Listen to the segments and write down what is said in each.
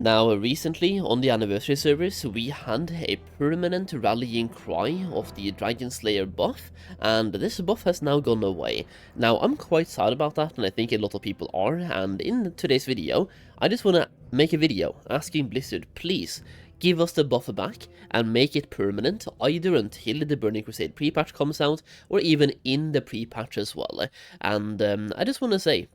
Now, recently on the anniversary servers, we had a permanent rallying cry of the Dragon Slayer buff, and this buff has now gone away. Now, I'm quite sad about that, and I think a lot of people are, and in today's video, I just want to make a video asking Blizzard, please, give us the buff back and make it permanent, either until the Burning Crusade pre-patch comes out, or even in the pre-patch as well. And I just want to say,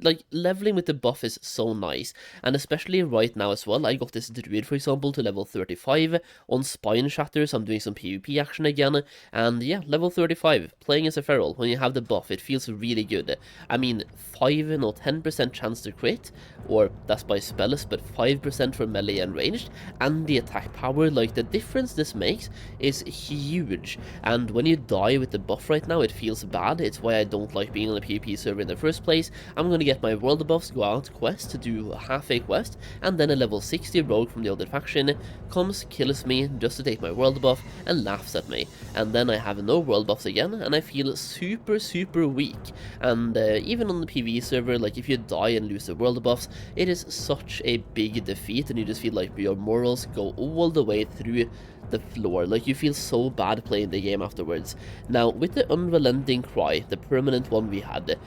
like leveling with the buff is so nice, and especially right now as well. I got this druid, for example, to level 35 on Spine Shatters. I'm doing some PvP action again, and yeah, level 35 playing as a feral. When you have the buff, it feels really good. I mean, 5 or 10% chance to crit, or that's by spells, but 5% for melee and ranged, and the attack power. Like, the difference this makes is huge, and when you die with the buff right now, it feels bad. It's why I don't like being on a PvP server in the first place. I'm gonna get my world buffs, go out quest to do half a quest, and then a level 60 rogue from the other faction comes, kills me just to take my world buff, and laughs at me. And then I have no world buffs again, and I feel super weak. And even on the PvE server, like, if you die and lose the world buffs, it is such a big defeat, and you just feel like your morals go all the way through the floor. Like, you feel so bad playing the game afterwards. Now, with the Unrelenting Cry, the permanent one we had,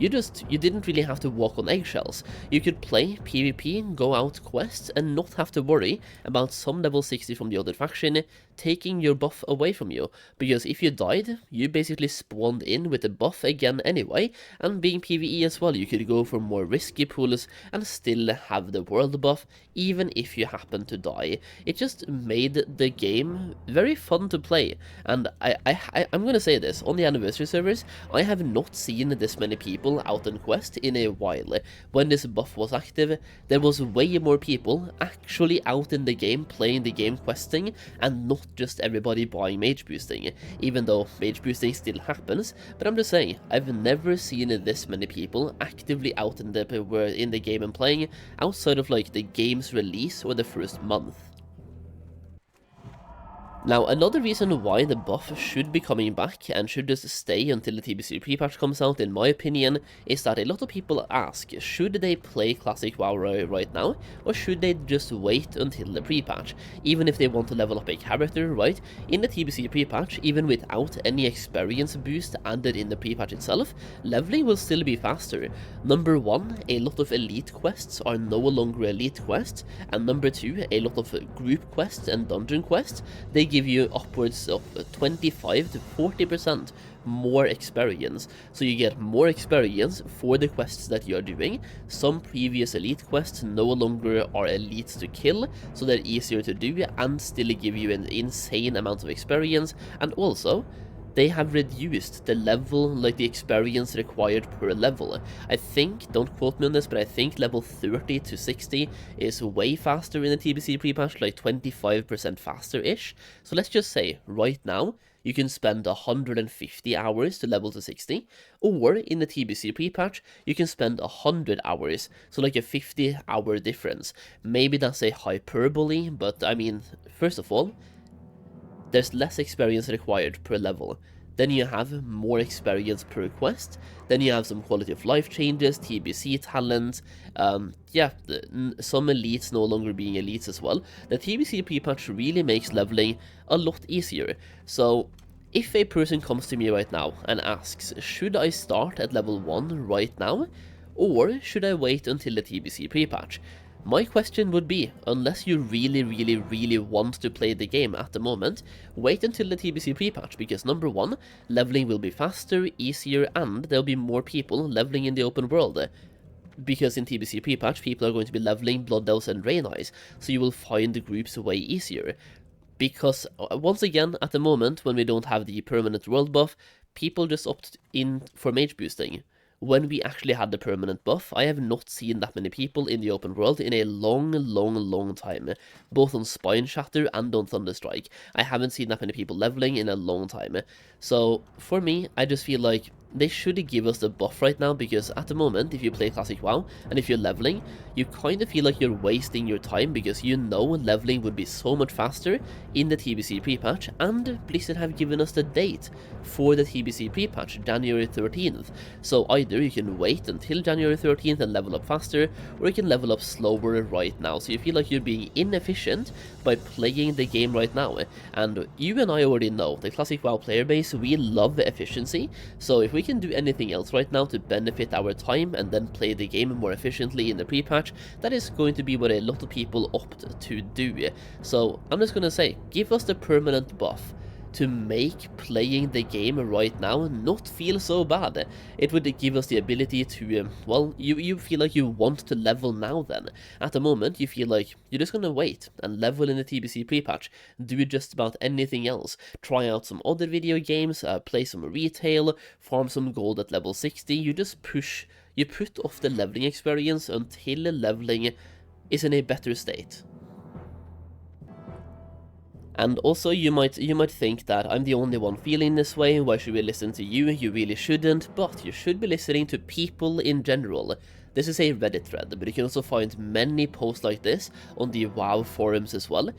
you didn't really have to walk on eggshells. You could play PvP, go out quests, and not have to worry about some level 60 from the other faction taking your buff away from you, because if you died, you basically spawned in with the buff again anyway, and being PvE as well, you could go for more risky pulls and still have the world buff, even if you happen to die. It just made the game very fun to play, and I'm gonna say this, on the anniversary servers, I have not seen this many people out on quest in a while. When this buff was active, there was way more people actually out in the game, playing the game, questing, and not just everybody buying mage boosting, even though mage boosting still happens. But I'm just saying, I've never seen this many people actively out in the game and playing, outside of like the game's release or the first month. Now, another reason why the buff should be coming back and should just stay until the TBC pre-patch comes out, in my opinion, is that a lot of people ask, should they play Classic WoW right now, or should they just wait until the pre-patch, even if they want to level up a character, right? In the TBC pre-patch, even without any experience boost added in the pre-patch itself, leveling will still be faster. Number one, a lot of elite quests are no longer elite quests, and number two, a lot of group quests and dungeon quests, they give you upwards of 25 to 40% more experience. So you get more experience for the quests that you're doing. Some previous elite quests no longer are elites to kill, so they're easier to do and still give you an insane amount of experience. And also, they have reduced the level, like the experience required per level. I think, don't quote me on this, but I think level 30 to 60 is way faster in the TBC pre-patch, like 25% faster-ish. So let's just say, right now, you can spend 150 hours to level to 60, or in the TBC pre-patch, you can spend 100 hours, so like a 50-hour difference. Maybe that's a hyperbole, but I mean, first of all, there's less experience required per level. Then you have more experience per quest. Then you have some quality of life changes, TBC talent, some elites no longer being elites as well. The TBC pre-patch really makes leveling a lot easier. So if a person comes to me right now and asks, should I start at level 1 right now, or should I wait until the TBC pre-patch? My question would be, unless you really want to play the game at the moment, wait until the TBC pre-patch, because number one, leveling will be faster, easier, and there'll be more people leveling in the open world. Because in TBC pre-patch, people are going to be leveling Blood Elves and Drain Eyes, so you will find the groups way easier. Because, once again, at the moment, when we don't have the permanent world buff, people just opt in for mage boosting. When we actually had the permanent buff, I have not seen that many people in the open world in a long time, both on Spine Shatter and on Thunderstrike. I haven't seen that many people leveling in a long time. So, for me, I just feel like they should give us the buff right now, because at the moment, if you play Classic WoW, and if you're leveling, you kind of feel like you're wasting your time, because you know leveling would be so much faster in the TBC pre-patch, and Blizzard have given us the date for the TBC pre-patch, January 13th. So either you can wait until January 13th and level up faster, or you can level up slower right now, so you feel like you're being inefficient by playing the game right now. And you and I already know, the Classic WoW player base, we love efficiency, so if we can do anything else right now to benefit our time and then play the game more efficiently in the pre-patch, that is going to be what a lot of people opt to do. So I'm just gonna say, give us the permanent buff to make playing the game right now not feel so bad. It would give us the ability to, well, you feel like you want to level now then. At the moment, you feel like you're just gonna wait and level in the TBC pre-patch, do just about anything else, try out some other video games, play some retail, farm some gold at level 60, you just you put off the leveling experience until leveling is in a better state. And also, you might think that I'm the only one feeling this way, why should we listen to you? You really shouldn't, but you should be listening to people in general. This is a Reddit thread, but you can also find many posts like this on the WoW forums as well.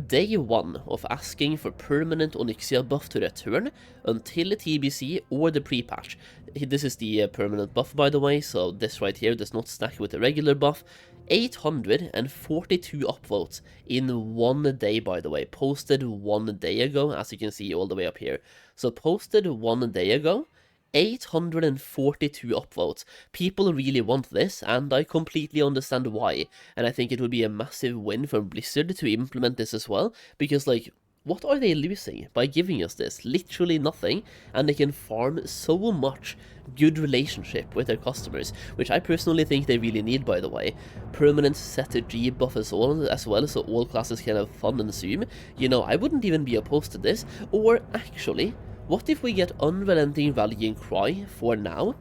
Day 1 of asking for permanent Onyxia buff to return until TBC or the pre-patch. This is the permanent buff, by the way, so this right here does not stack with the regular buff. 842 upvotes in 1 day, by the way, posted 1 day ago, as you can see all the way up here. So posted 1 day ago, 842 upvotes. People really want this, and I completely understand why. And I think it would be a massive win for Blizzard to implement this as well, because, like, what are they losing by giving us this? Literally nothing, and they can farm so much good relationship with their customers, which I personally think they really need, by the way. Permanent set G buff as well, so all classes can have fun and zoom. You know, I wouldn't even be opposed to this. Or actually, what if we get Unrelenting Rallying Cry for now,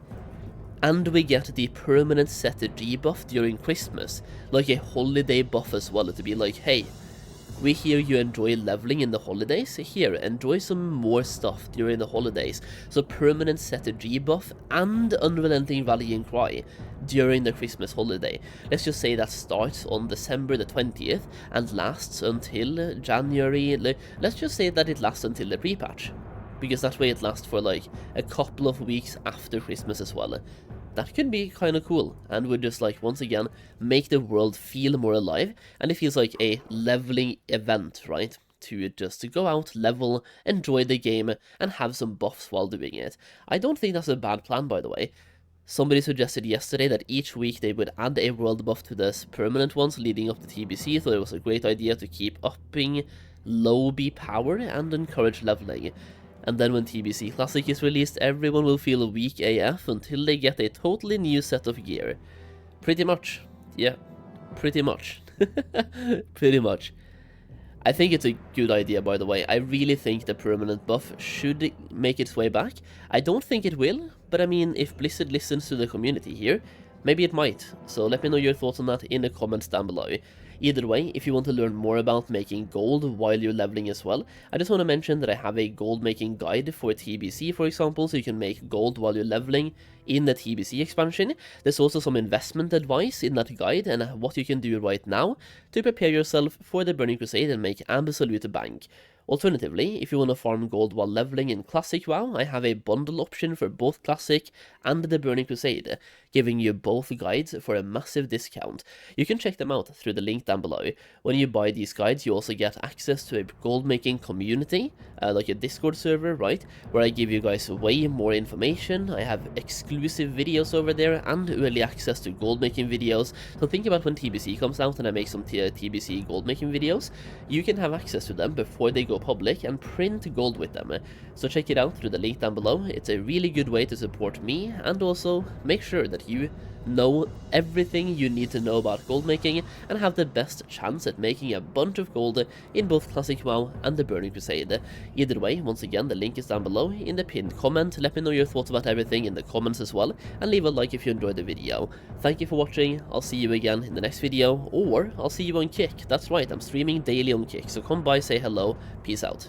and we get the permanent set G buff during Christmas, like a holiday buff as well, to be like, hey, we hear you enjoy leveling in the holidays, here, enjoy some more stuff during the holidays. So permanent set G buff and Unrelenting Rallying Cry during the Christmas holiday. Let's just say that starts on December the 20th and lasts until January, let's just say that it lasts until the pre-patch, because that way it lasts for like a couple of weeks after Christmas as well. That could be kind of cool, and would just, like, once again make the world feel more alive, and it feels like a leveling event, right? To just go out, level, enjoy the game, and have some buffs while doing it. I don't think that's a bad plan, by the way. Somebody suggested yesterday that each week they would add a world buff to this permanent ones leading up to TBC, so it was a great idea to keep upping low B power and encourage leveling. And then when TBC Classic is released, everyone will feel weak AF until they get a totally new set of gear. Pretty much. Yeah, pretty much. Pretty much. I think it's a good idea, by the way. I really think the permanent buff should make its way back. I don't think it will, but I mean, if Blizzard listens to the community here, maybe it might. So let me know your thoughts on that in the comments down below. Either way, if you want to learn more about making gold while you're leveling as well, I just want to mention that I have a gold making guide for TBC, for example, so you can make gold while you're leveling in the TBC expansion. There's also some investment advice in that guide and what you can do right now to prepare yourself for the Burning Crusade and make absolute bank. Alternatively, if you want to farm gold while leveling in Classic WoW, I have a bundle option for both Classic and the Burning Crusade, giving you both guides for a massive discount. You can check them out through the link down below. When you buy these guides, you also get access to a gold making community, like a Discord server, right, where I give you guys way more information. I have exclusive videos over there and early access to gold making videos. So think about when TBC comes out and I make some TBC gold making videos, you can have access to them before they go public and print gold with them. So check it out through the link down below. It's a really good way to support me and also make sure that you know everything you need to know about gold making and have the best chance at making a bunch of gold in both Classic WoW and the Burning Crusade. Either way, once again, the link is down below in the pinned comment. Let me know your thoughts about everything in the comments as well, and leave a like if you enjoyed the video. Thank you for watching. I'll see you again in the next video, or I'll see you on Kick. That's right, I'm streaming daily on Kick, so come by, say hello. Peace out.